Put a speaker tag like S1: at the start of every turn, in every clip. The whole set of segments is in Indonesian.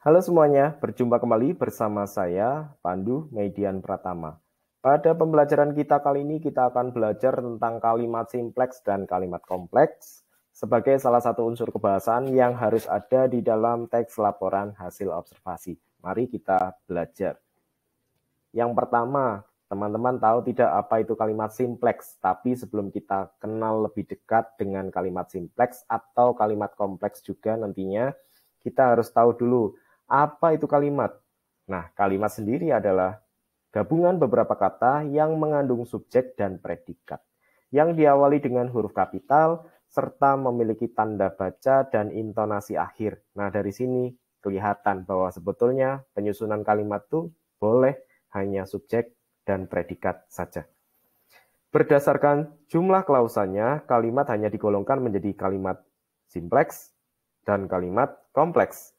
S1: Halo semuanya, berjumpa kembali bersama saya, Pandu Median Pratama. Pada pembelajaran kita kali ini, kita akan belajar tentang kalimat simpleks dan kalimat kompleks sebagai salah satu unsur kebahasaan yang harus ada di dalam teks laporan hasil observasi. Mari kita belajar. Yang pertama, teman-teman tahu tidak apa itu kalimat simpleks, tapi sebelum kita kenal lebih dekat dengan kalimat simpleks atau kalimat kompleks juga nantinya, kita harus tahu dulu apa itu kalimat. Nah, kalimat sendiri adalah gabungan beberapa kata yang mengandung subjek dan predikat, yang diawali dengan huruf kapital, serta memiliki tanda baca dan intonasi akhir. Nah, dari sini kelihatan bahwa sebetulnya penyusunan kalimat itu boleh hanya subjek dan predikat saja. Berdasarkan jumlah klausanya, kalimat hanya digolongkan menjadi kalimat simpleks dan kalimat kompleks.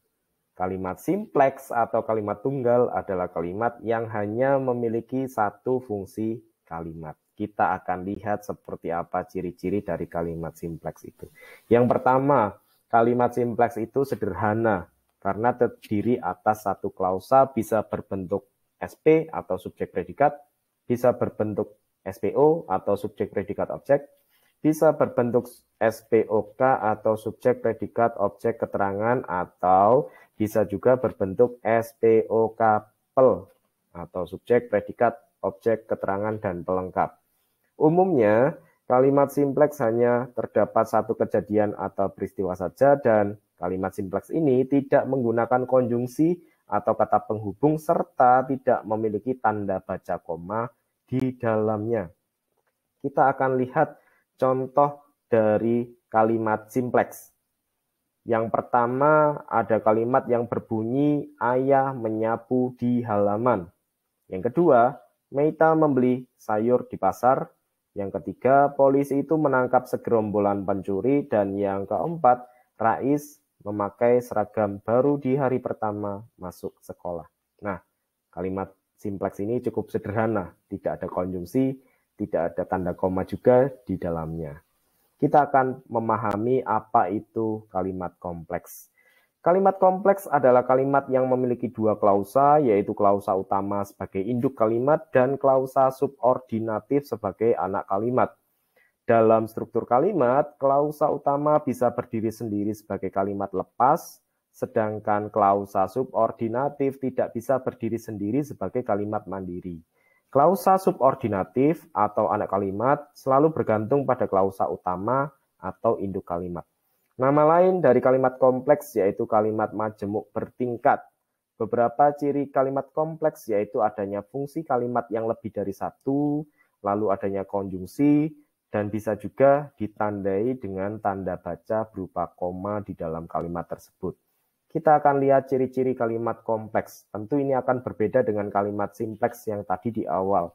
S1: Kalimat simpleks atau kalimat tunggal adalah kalimat yang hanya memiliki satu fungsi kalimat. Kita akan lihat seperti apa ciri-ciri dari kalimat simpleks itu. Yang pertama, kalimat simpleks itu sederhana karena terdiri atas satu klausa, bisa berbentuk SP atau subjek predikat, bisa berbentuk SPO atau subjek predikat objek, bisa berbentuk SPOK atau subjek predikat objek keterangan, atau bisa juga berbentuk SPOK-pel atau subjek predikat objek keterangan dan pelengkap. Umumnya, kalimat simpleks hanya terdapat satu kejadian atau peristiwa saja, dan kalimat simpleks ini tidak menggunakan konjungsi atau kata penghubung serta tidak memiliki tanda baca koma di dalamnya. Kita akan lihat contoh dari kalimat simpleks. Yang pertama ada kalimat yang berbunyi ayah menyapu di halaman. Yang kedua, Meita membeli sayur di pasar. Yang ketiga, polisi itu menangkap segerombolan pencuri. Dan yang keempat, Rais memakai seragam baru di hari pertama masuk sekolah. Nah, kalimat simpleks ini cukup sederhana, tidak ada konjungsi, tidak ada tanda koma juga di dalamnya. Kita akan memahami apa itu kalimat kompleks. Kalimat kompleks adalah kalimat yang memiliki dua klausa, yaitu klausa utama sebagai induk kalimat dan klausa subordinatif sebagai anak kalimat. Dalam struktur kalimat, klausa utama bisa berdiri sendiri sebagai kalimat lepas, sedangkan klausa subordinatif tidak bisa berdiri sendiri sebagai kalimat mandiri. Klausa subordinatif atau anak kalimat selalu bergantung pada klausa utama atau induk kalimat. Nama lain dari kalimat kompleks yaitu kalimat majemuk bertingkat. Beberapa ciri kalimat kompleks yaitu adanya fungsi kalimat yang lebih dari satu, lalu adanya konjungsi, dan bisa juga ditandai dengan tanda baca berupa koma di dalam kalimat tersebut. Kita akan lihat ciri-ciri kalimat kompleks. Tentu ini akan berbeda dengan kalimat simpleks yang tadi di awal.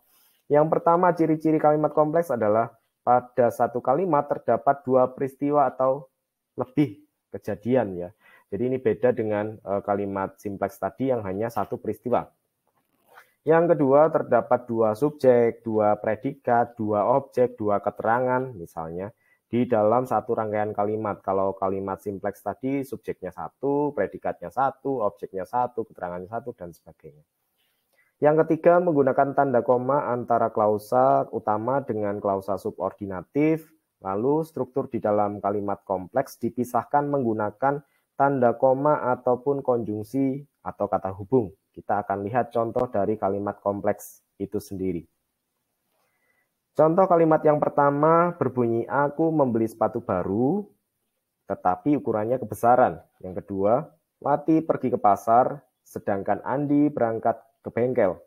S1: Yang pertama, ciri-ciri kalimat kompleks adalah pada satu kalimat terdapat dua peristiwa atau lebih kejadian ya. Jadi ini beda dengan kalimat simpleks tadi yang hanya satu peristiwa. Yang kedua, terdapat dua subjek, dua predikat, dua objek, dua keterangan misalnya di dalam satu rangkaian kalimat. Kalau kalimat simpleks tadi subjeknya satu, predikatnya satu, objeknya satu, keterangannya satu, dan sebagainya. Yang ketiga, menggunakan tanda koma antara klausa utama dengan klausa subordinatif. Lalu struktur di dalam kalimat kompleks dipisahkan menggunakan tanda koma ataupun konjungsi atau kata hubung. Kita akan lihat contoh dari kalimat kompleks itu sendiri. Contoh kalimat yang pertama berbunyi, aku membeli sepatu baru, tetapi ukurannya kebesaran. Yang kedua, Wati pergi ke pasar, sedangkan Andi berangkat ke bengkel.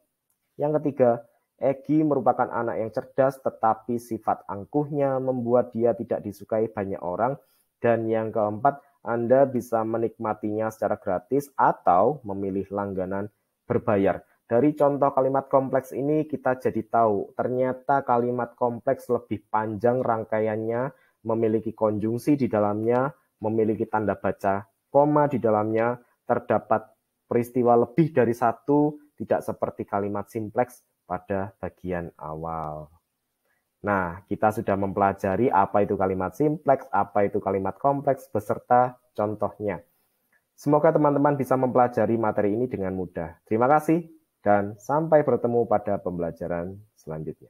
S1: Yang ketiga, Egi merupakan anak yang cerdas, tetapi sifat angkuhnya membuat dia tidak disukai banyak orang. Dan yang keempat, Anda bisa menikmatinya secara gratis atau memilih langganan berbayar. Dari contoh kalimat kompleks ini kita jadi tahu ternyata kalimat kompleks lebih panjang rangkaiannya, memiliki konjungsi di dalamnya, memiliki tanda baca koma di dalamnya, terdapat peristiwa lebih dari satu, tidak seperti kalimat simpleks pada bagian awal. Nah, kita sudah mempelajari apa itu kalimat simpleks, apa itu kalimat kompleks beserta contohnya. Semoga teman-teman bisa mempelajari materi ini dengan mudah. Terima kasih dan sampai bertemu pada pembelajaran selanjutnya.